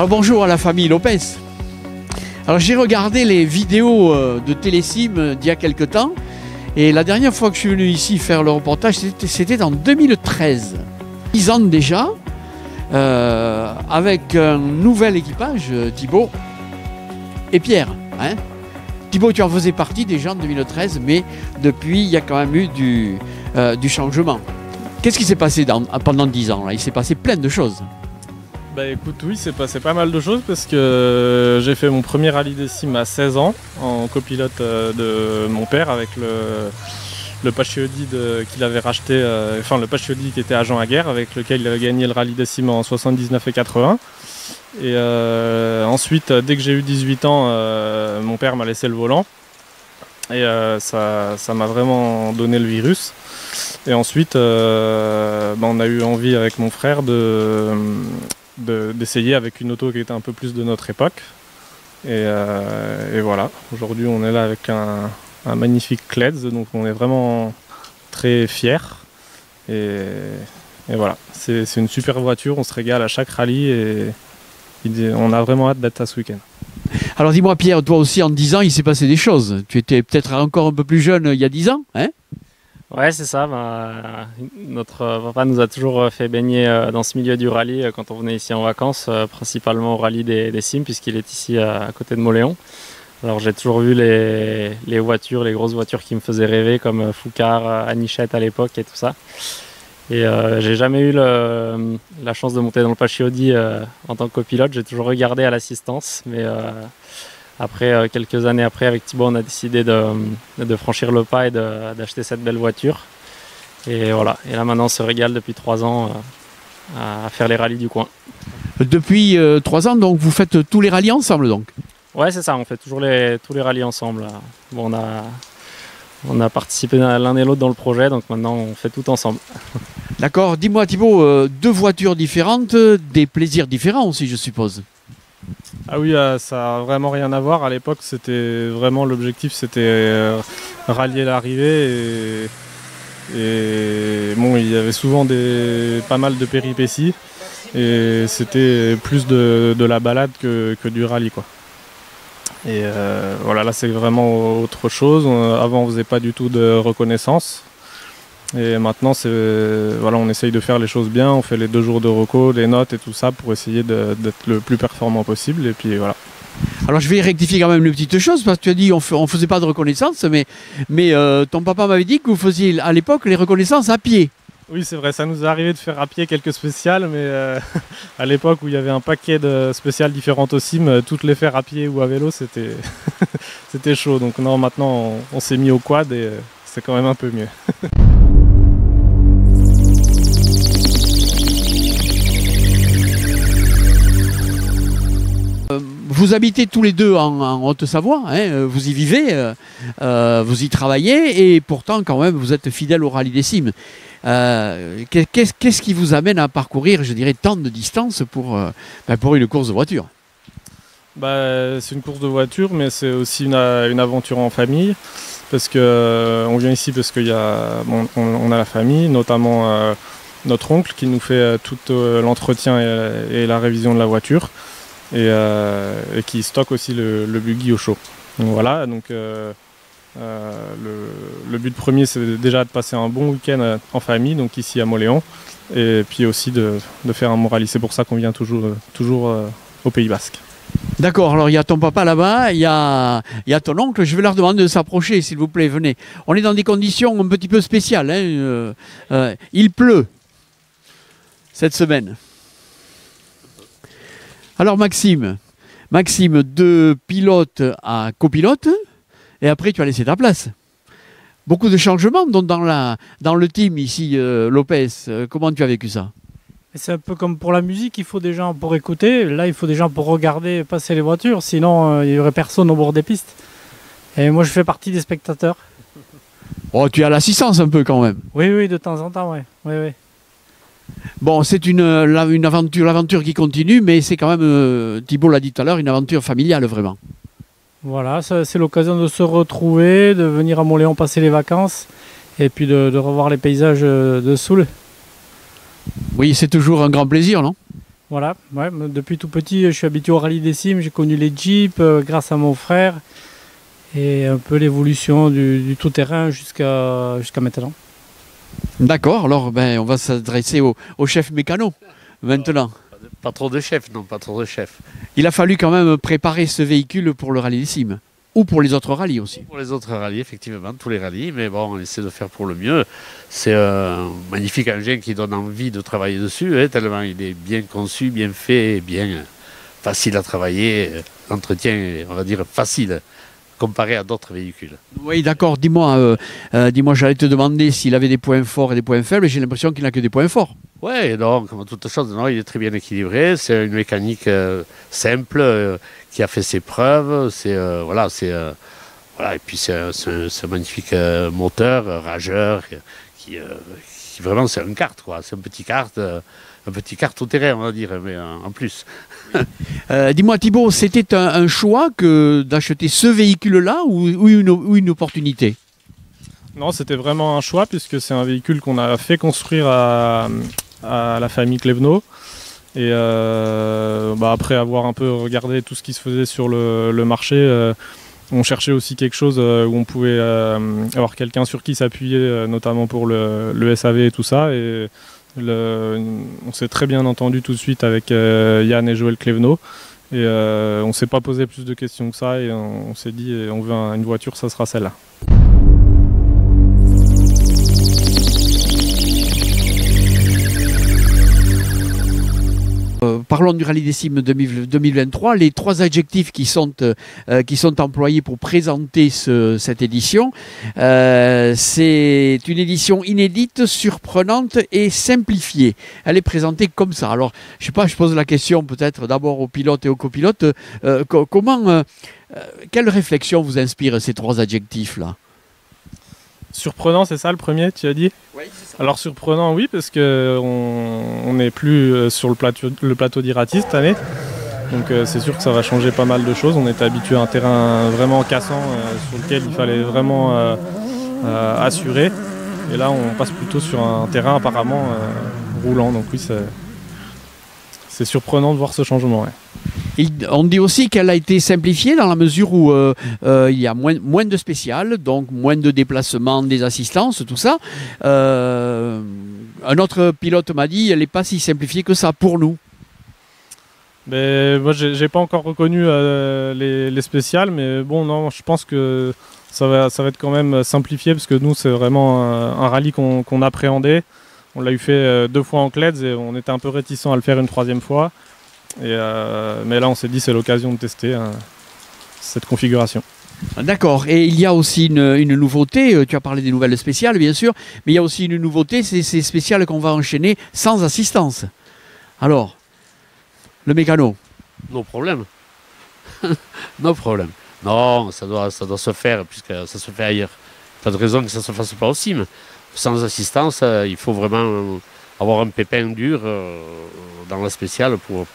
Alors bonjour à la famille Lopez. Alors j'ai regardé les vidéos de Télésim d'il y a quelque temps et la dernière fois que je suis venu ici faire le reportage c'était en 2013. 10 ans déjà, avec un nouvel équipage, Thibaut et Pierre. Hein. Thibaut, tu en faisais partie déjà en 2013, mais depuis il y a quand même eu du changement. Qu'est-ce qui s'est passé pendant 10 ans là? Il s'est passé plein de choses. Bah écoute, oui, c'est passé pas mal de choses parce que j'ai fait mon premier rallye des cimes à 16 ans en copilote de mon père avec le Pachiodi qu'il avait racheté, enfin le Pachiodi qui était agent à guerre avec lequel il avait gagné le rallye des cimes en 79 et 80. Et ensuite, dès que j'ai eu 18 ans, mon père m'a laissé le volant et ça m'a vraiment donné le virus. Et ensuite, on a eu envie avec mon frère d'essayer avec une auto qui était un peu plus de notre époque. Et voilà, aujourd'hui on est là avec un magnifique Kleds, donc on est vraiment très fiers. Et voilà, c'est une super voiture, on se régale à chaque rallye et on a vraiment hâte d'être à ce week-end. Alors dis-moi Pierre, toi aussi en 10 ans il s'est passé des choses. Tu étais peut-être encore un peu plus jeune il y a 10 ans, hein? Ouais, c'est ça. Notre papa nous a toujours fait baigner dans ce milieu du rallye quand on venait ici en vacances, principalement au rallye des cimes, puisqu'il est ici à côté de Mauléon. Alors j'ai toujours vu les voitures, les grosses voitures qui me faisaient rêver, comme Foucard, Anichette à l'époque et tout ça. Et j'ai jamais eu la chance de monter dans le Pachiodi en tant que copilote. J'ai toujours regardé à l'assistance, mais après, quelques années après, avec Thibaut, on a décidé de franchir le pas et d'acheter cette belle voiture. Et voilà. Et là, maintenant, on se régale depuis 3 ans à faire les rallyes du coin. Depuis 3 ans, donc, vous faites tous les rallyes ensemble, donc? Ouais, c'est ça. On fait toujours tous les rallyes ensemble. Bon, on a participé l'un et l'autre dans le projet, donc maintenant, on fait tout ensemble. D'accord. Dis-moi, Thibaut, 2 voitures différentes, des plaisirs différents aussi, je suppose. Ah oui, ça n'a vraiment rien à voir. À l'époque, c'était vraiment l'objectif, c'était rallier l'arrivée. Et bon, il y avait souvent pas mal de péripéties. Et c'était plus de la balade que du rallye, quoi. Et voilà, là, c'est vraiment autre chose. Avant, on faisait pas du tout de reconnaissance. Et maintenant, voilà, on essaye de faire les choses bien, on fait les 2 jours de reco, les notes et tout ça pour essayer d'être le plus performant possible. Et puis voilà. Alors je vais rectifier quand même une petite chose, parce que tu as dit on ne faisait pas de reconnaissance, mais ton papa m'avait dit que vous faisiez à l'époque les reconnaissances à pied. Oui, c'est vrai, ça nous est arrivé de faire à pied quelques spéciales, mais à l'époque où il y avait un paquet de spéciales différentes aux cimes, toutes les faire à pied ou à vélo, c'était c'était chaud. Donc non, maintenant on s'est mis au quad et c'est quand même un peu mieux. Vous habitez tous les deux en Haute-Savoie, hein, vous y vivez, vous y travaillez et pourtant quand même vous êtes fidèle au rallye des cimes. Qu'est-ce qui vous amène à parcourir, je dirais, tant de distance pour une course de voiture? C'est une course de voiture, mais c'est aussi une aventure en famille, parce que on vient ici parce qu'on a la famille, notamment notre oncle qui nous fait tout l'entretien et la révision de la voiture. Et qui stocke aussi le buggy au chaud. Donc voilà, donc le but premier c'est déjà de passer un bon week-end en famille, donc ici à Mauléon, et puis aussi de faire un bon rallye. C'est pour ça qu'on vient toujours au Pays Basque. D'accord, alors il y a ton papa là-bas, il y a ton oncle, je vais leur demander de s'approcher s'il vous plaît, venez. On est dans des conditions un petit peu spéciales, hein. Il pleut cette semaine. Alors Maxime, de pilote à copilote, et après tu as laissé ta place. Beaucoup de changements donc, dans le team ici, Lopez. Comment tu as vécu ça? C'est un peu comme pour la musique, il faut des gens pour écouter. Là, il faut des gens pour regarder passer les voitures, sinon il n'y aurait personne au bord des pistes. Et moi, je fais partie des spectateurs. Oh, tu as l'assistance un peu quand même. Oui, de temps en temps, oui. Bon, c'est une aventure, l'aventure qui continue, mais c'est quand même, Thibaut l'a dit tout à l'heure, une aventure familiale vraiment. Voilà, c'est l'occasion de se retrouver, de venir à Mauléon passer les vacances, et puis de revoir les paysages de Soule. Oui, c'est toujours un grand plaisir, non? Voilà, ouais, depuis tout petit, je suis habitué au rallye des cimes, j'ai connu les jeeps grâce à mon frère et un peu l'évolution du tout-terrain jusqu'à maintenant. D'accord, alors ben, on va s'adresser au chef mécano maintenant. Pas trop de chefs, non, pas trop de chefs. Il a fallu quand même préparer ce véhicule pour le rallye des cimes, ou pour les autres rallyes aussi. Pour les autres rallyes, effectivement, tous les rallyes, mais bon, on essaie de faire pour le mieux. C'est un magnifique engin qui donne envie de travailler dessus, hein, tellement il est bien conçu, bien fait, bien facile à travailler. L'entretien est, on va dire, facile, comparé à d'autres véhicules. Oui, d'accord, dis-moi, j'allais te demander s'il avait des points forts et des points faibles, j'ai l'impression qu'il n'a que des points forts. Oui, donc, comme toute chose, non, il est très bien équilibré. C'est une mécanique simple qui a fait ses preuves. Voilà, et puis c'est un magnifique moteur, rageur, qui vraiment c'est un kart, quoi. C'est un petit kart tout terrain, on va dire, mais en plus. Dis-moi Thibaut, c'était un choix que d'acheter ce véhicule-là ou une opportunité? Non, c'était vraiment un choix puisque c'est un véhicule qu'on a fait construire à la famille Klevno. Et après avoir un peu regardé tout ce qui se faisait sur le marché, on cherchait aussi quelque chose où on pouvait avoir quelqu'un sur qui s'appuyer, notamment pour le SAV et tout ça. Et on s'est très bien entendu tout de suite avec Yann et Joël Klevno. Et on ne s'est pas posé plus de questions que ça et on s'est dit on veut une voiture, ça sera celle-là. Parlons du Rallye des Cimes 2023. Les trois adjectifs qui sont employés pour présenter cette édition, c'est une édition inédite, surprenante et simplifiée. Elle est présentée comme ça. Alors, je sais pas, je pose la question peut-être d'abord aux pilotes et aux copilotes. Quelle réflexion vous inspire ces trois adjectifs-là? Surprenant, c'est ça le premier, tu as dit? Oui, c'est ça. Alors surprenant, oui, parce qu'on n'est plus sur le plateau d'Irati cette année. Donc c'est sûr que ça va changer pas mal de choses. On était habitué à un terrain vraiment cassant sur lequel il fallait vraiment assurer. Et là, on passe plutôt sur un terrain apparemment roulant. Donc oui, c'est surprenant de voir ce changement. Ouais. On dit aussi qu'elle a été simplifiée dans la mesure où il y a moins de spéciales, donc moins de déplacements, des assistances, tout ça. Un autre pilote m'a dit qu'elle n'est pas si simplifiée que ça pour nous. Mais moi, j'ai pas encore reconnu les spéciales, mais bon, non, je pense que ça va être quand même simplifié parce que nous, c'est vraiment un rallye qu'on appréhendait. On l'a eu fait 2 fois en Kleds et on était un peu réticent à le faire une 3e fois. Mais là, on s'est dit c'est l'occasion de tester cette configuration. D'accord. Et il y a aussi une nouveauté. Tu as parlé des nouvelles spéciales, bien sûr, mais il y a aussi une nouveauté, c'est ces spéciales qu'on va enchaîner sans assistance. Alors, le mécano. No problème. No problème. Non, ça doit se faire puisque ça se fait ailleurs. Pas de raison que ça ne se fasse pas au CIM. Sans assistance, il faut vraiment avoir un pépin dur dans la spéciale pour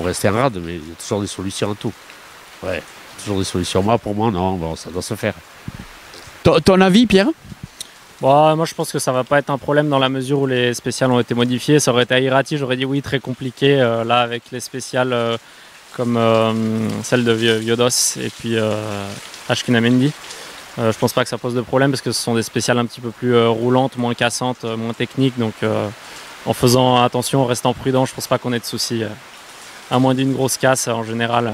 rester en rade, mais il y a toujours des solutions à tout. Ouais, toujours des solutions. Pour moi, non, bon, ça doit se faire. Ton avis, Pierre? Bon, moi je pense que ça va pas être un problème dans la mesure où les spéciales ont été modifiées. Ça aurait été à Irati, j'aurais dit oui, très compliqué. Là, avec les spéciales comme celle de Viodos et puis Ashkinamendi, je pense pas que ça pose de problème parce que ce sont des spéciales un petit peu plus roulantes, moins cassantes, moins techniques. Donc en faisant attention, en restant prudent, je pense pas qu'on ait de soucis. À moins d'une grosse casse, en général,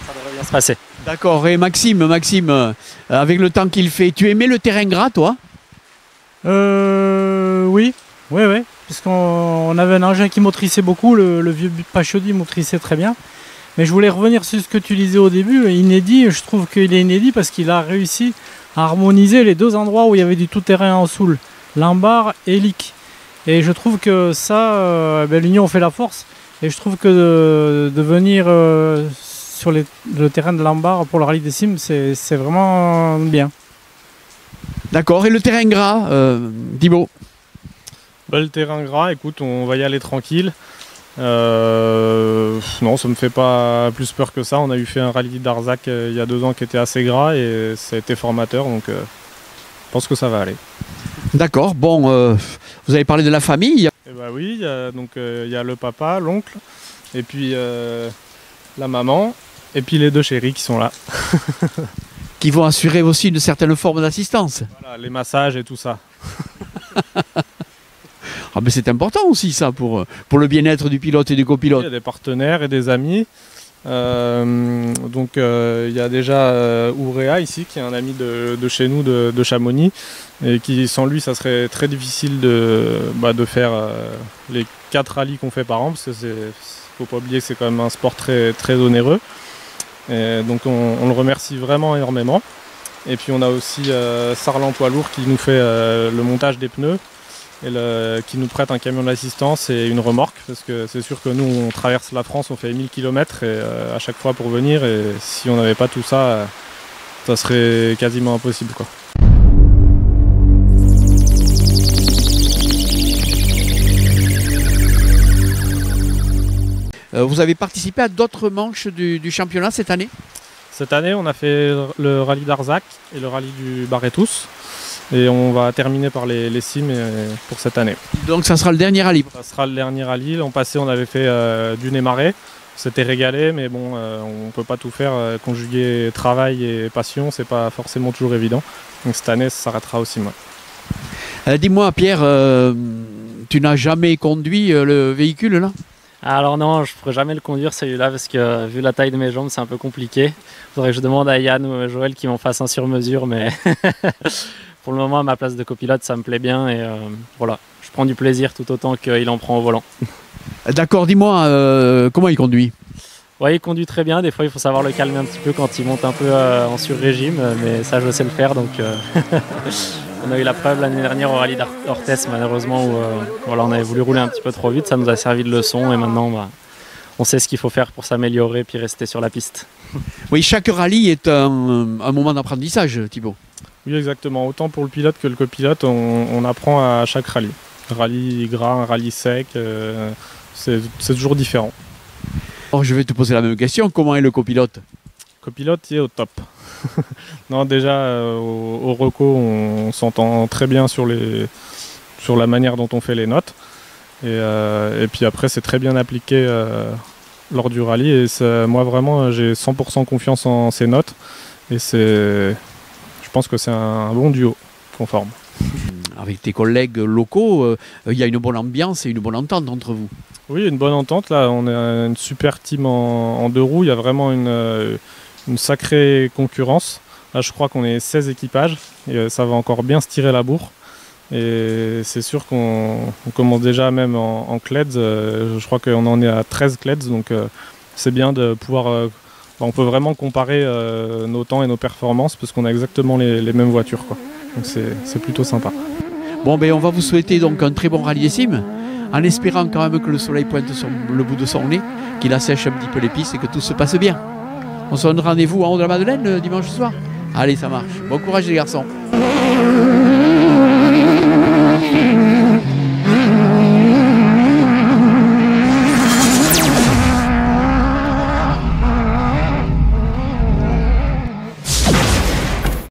ça devrait bien se passer. D'accord. Et Maxime, avec le temps qu'il fait, tu aimais le terrain gras, toi? Oui. Puisqu'on avait un engin qui motrissait beaucoup, le vieux Pachodi motrissait très bien. Mais je voulais revenir sur ce que tu disais au début, inédit. Je trouve qu'il est inédit parce qu'il a réussi à harmoniser les 2 endroits où il y avait du tout-terrain en soul, Lambar et Lick. Et je trouve que ça, l'union fait la force. Et je trouve que de venir sur le terrain de Lambar pour le rallye des cimes, c'est vraiment bien. D'accord. Et le terrain gras, Thibaut? Le terrain gras, écoute, on va y aller tranquille. Non, ça me fait pas plus peur que ça. On a eu fait un rallye d'Arzac il y a 2 ans qui était assez gras et ça a été formateur, donc je pense que ça va aller. D'accord. Bon, vous avez parlé de la famille. Bah oui, donc il y a le papa, l'oncle, et puis la maman, et puis les 2 chéris qui sont là. Qui vont assurer aussi une certaine forme d'assistance. Voilà, les massages et tout ça. Ah mais c'est important aussi ça pour le bien-être du pilote et du Il y copilote. a des partenaires et des amis. Donc il y a déjà Ourea ici, qui est un ami de chez nous, de Chamonix, et qui sans lui ça serait très difficile de faire les 4 rallyes qu'on fait par an, parce que faut pas oublier que c'est quand même un sport très, très onéreux. Et donc on le remercie vraiment énormément. Et puis on a aussi Sarlan Poids Lourd qui nous fait le montage des pneus et qui nous prête un camion d'assistance et une remorque, parce que c'est sûr que nous on traverse la France, on fait 1000 km et, à chaque fois pour venir, et si on n'avait pas tout ça, ça serait quasiment impossible, quoi. Vous avez participé à d'autres manches du championnat cette année? Cette année on a fait le rallye d'Arzac et le rallye du Barretous. Et on va terminer par les cimes pour cette année. Donc ça sera le dernier rallye? Ça sera le dernier rallye. L'an passé, on avait fait dune et marais. C'était régalé, mais bon, on ne peut pas tout faire. Conjuguer travail et passion, c'est pas forcément toujours évident. Donc cette année, ça s'arrêtera aussi. Dis-moi Pierre, tu n'as jamais conduit le véhicule là? Alors non, je ne pourrais jamais le conduire celui-là parce que vu la taille de mes jambes, c'est un peu compliqué. Il faudrait que je demande à Yann ou à Joël qui m'en fassent un sur mesure, mais pour le moment, à ma place de copilote, ça me plaît bien et voilà, je prends du plaisir tout autant qu'il en prend au volant. D'accord, dis-moi, comment il conduit? Ouais, il conduit très bien. Des fois, il faut savoir le calmer un petit peu quand il monte un peu en sur-régime, mais ça, je sais le faire. Donc, on a eu la preuve l'année dernière au rallye d'Orthez, malheureusement, où voilà, on avait voulu rouler un petit peu trop vite. Ça nous a servi de leçon et maintenant, on sait ce qu'il faut faire pour s'améliorer puis rester sur la piste. Oui, chaque rallye est un moment d'apprentissage, Thibaut. Oui, exactement. Autant pour le pilote que le copilote, on apprend à chaque rallye. Rallye gras, un rallye sec, c'est toujours différent. Alors, je vais te poser la même question, comment est le copilote? Copilote, il est au top. Non, déjà, au reco, on s'entend très bien sur la manière dont on fait les notes. Et puis après, c'est très bien appliqué lors du rallye. Et moi, vraiment, j'ai 100% confiance en ces notes. Et je pense que c'est un bon duo qu'on forme. Avec tes collègues locaux, il y a une bonne ambiance et une bonne entente entre vous. Oui, une bonne entente. Là, on est une super team en 2 roues. Il y a vraiment une sacrée concurrence. Là, je crois qu'on est 16 équipages et ça va encore bien se tirer la bourre. Et c'est sûr qu'on commence déjà même en CLEDS. Je crois qu'on en est à 13 CLEDS. Donc, c'est bien de pouvoir... on peut vraiment comparer nos temps et nos performances parce qu'on a exactement les mêmes voitures, quoi. Donc, c'est plutôt sympa. Bon, ben, on va vous souhaiter donc un très bon rallye des cimes, en espérant quand même que le soleil pointe sur le bout de son nez, qu'il assèche un petit peu les pistes et que tout se passe bien. On se donne rendez-vous en haut de la Madeleine dimanche soir. Allez, ça marche. Bon courage les garçons.